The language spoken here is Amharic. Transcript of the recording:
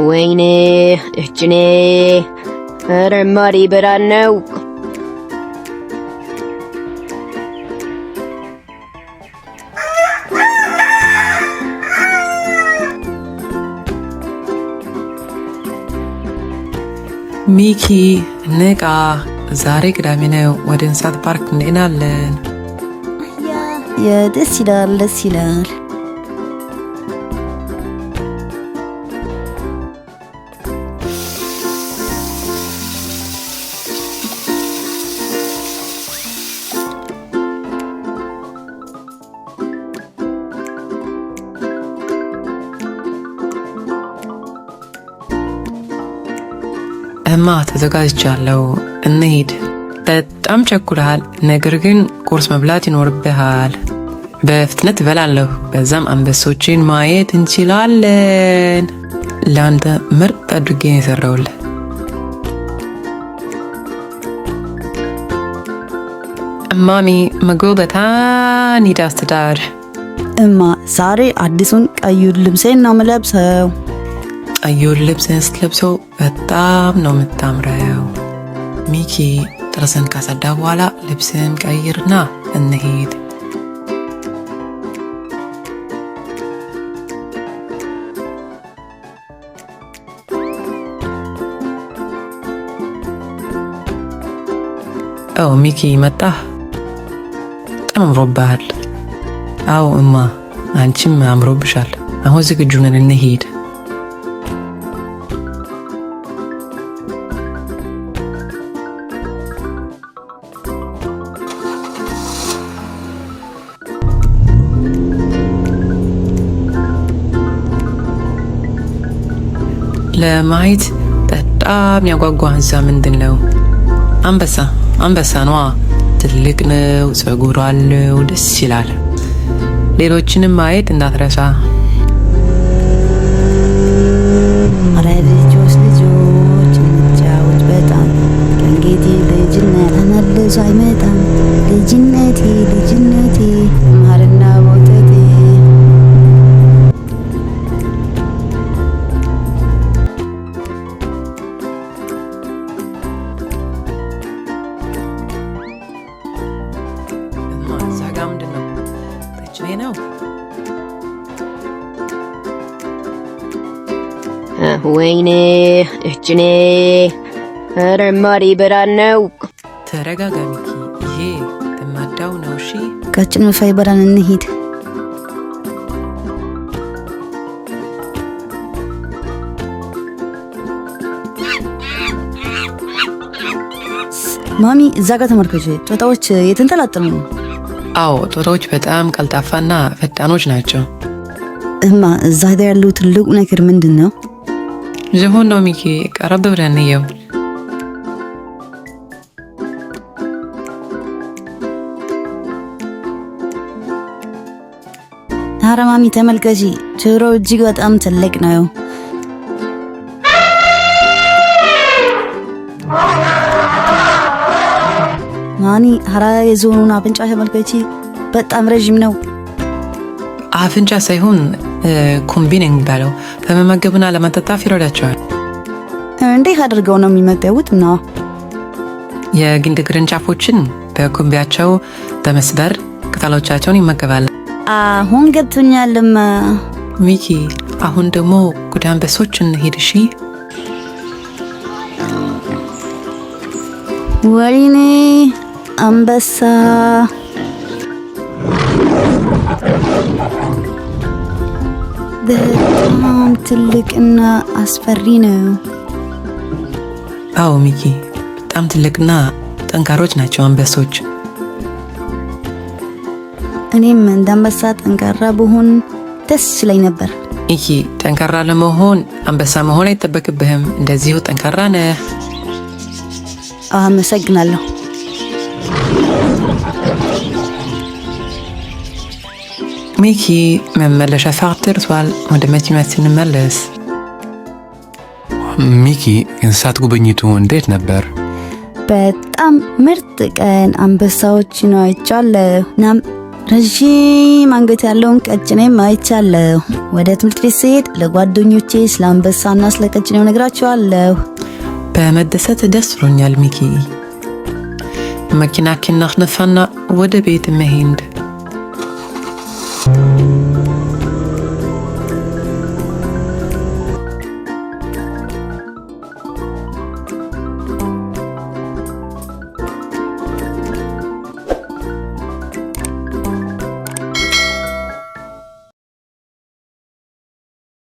ወይኔ እችኔ ረማሪ ብራን ነው። ሚኪ ንቃ፣ ዛሬ ቅዳሜ ነው። ወደ እንስሳት ፓርክ እንሄዳለን። ደስ ይላል፣ ደስ ይላል። እማ ተዘጋጅቻለሁ፣ እንሂድ። በጣም ቸኩለሃል፣ ነገር ግን ቁርስ መብላት ይኖርብሃል። በፍጥነት እበላለሁ፣ በዛም አንበሶችን ማየት እንችላለን። ለአንተ ምርጥ አድርጌ ነው የሰራሁልህ። እማሚ ምግቡ በጣም ይጣፍጣል። እማ ዛሬ አዲሱን ቀዩን ልብሴን ነው የምለብሰው። ቀዩን ልብስን ስትለብሰው በጣም ነው የምታምረው። ሚኪ ጥርስን ካጸዳ በኋላ ልብስን ቀይርና እንሂድ። ሚኪ መጣ። በጣም አምሮብሃል። አዎ እማ፣ አንቺም አምሮብሻል። አሁን ዝግጁ ነን፣ እንሂድ። ለማየት በጣም ያጓጓ እንስሳ ምንድን ነው? አንበሳ ነዋ። ትልቅ ነው፣ ፀጉር አለው፣ ደስ ይላል። ሌሎችንም ማየት እንዳትረሳ። ልጆች እንጫወት በጣም ከእንግዲህ ልጅነት ተመልሶ አይመጣም። ልጅነቴ ማርና ወተቴ። ወይኔ እችኔ ረማሪ ብራን ነው። ተረጋጋ ሚኪ፣ ይሄ ተማዳው ነው። እሺ ቀጭን ፋይበራን እንሂድ። ማሚ እዛ ጋር ተመልከች፣ ጦጣዎች የተንጠላጠሉ ነው። አዎ ጦጣዎች በጣም ቀልጣፋና ፈጣኖች ናቸው። እማ እዛ ያለው ትልቁ ነገር ምንድን ነው? ዝሆን ነው ሚኪ፣ ቀረብ ብለን እንየው። ኧረ ማሚ ተመልከቺ፣ ጆሮው እጅግ በጣም ትልቅ ነው። ማኒ ኧረ የዝሆኑን አፍንጫ ተመልከቺ፣ በጣም ረዥም ነው። አፍንጫ ሳይሆን ኮምቢን የሚባለው ለመመገብና ለመጠጣት ይረዳቸዋል። እንዴት አድርገው ነው የሚመገቡት? ነው የግንድ ቅርንጫፎችን በኮምቢያቸው በመስበር ቅጠሎቻቸውን ይመገባል። አሁን ገብቶኛልማ ሚኪ። አሁን ደግሞ ወደ አንበሶች እንሂድ። እሺ ወይኔ አንበሳ በጣም ትልቅና አስፈሪ ነው። አዎ ሚኪ፣ በጣም ትልቅና ጠንካሮች ናቸው አንበሶች። እኔም እንደ አንበሳ ጠንካራ ብሆን ደስ ይለኝ ነበር። ሚኪ፣ ጠንካራ ለመሆን አንበሳ መሆን አይጠበቅብህም። እንደዚሁ ጠንካራ ነህ። አመሰግናለሁ። ሚኪ፣ መመለሻ ሰዓት ደርሷል። ወደ መኪናችን እንመለስ። ሚኪ፣ እንስሳት ጉብኝቱ እንዴት ነበር? በጣም ምርጥ ቀን። አንበሳዎችን አይቻለሁ። ረጅም አንገት ያለውን ቀጭኔም አይቻለሁ። ወደ ትምህርት ቤት ስሄድ ለጓደኞቼ ስለ አንበሳና ስለ ቀጭኔው ነግራቸዋለሁ። በመደሰት ደስ ብሎኛል ሚኪ። መኪናችን ነፍነፋና ወደ ቤት መሄድ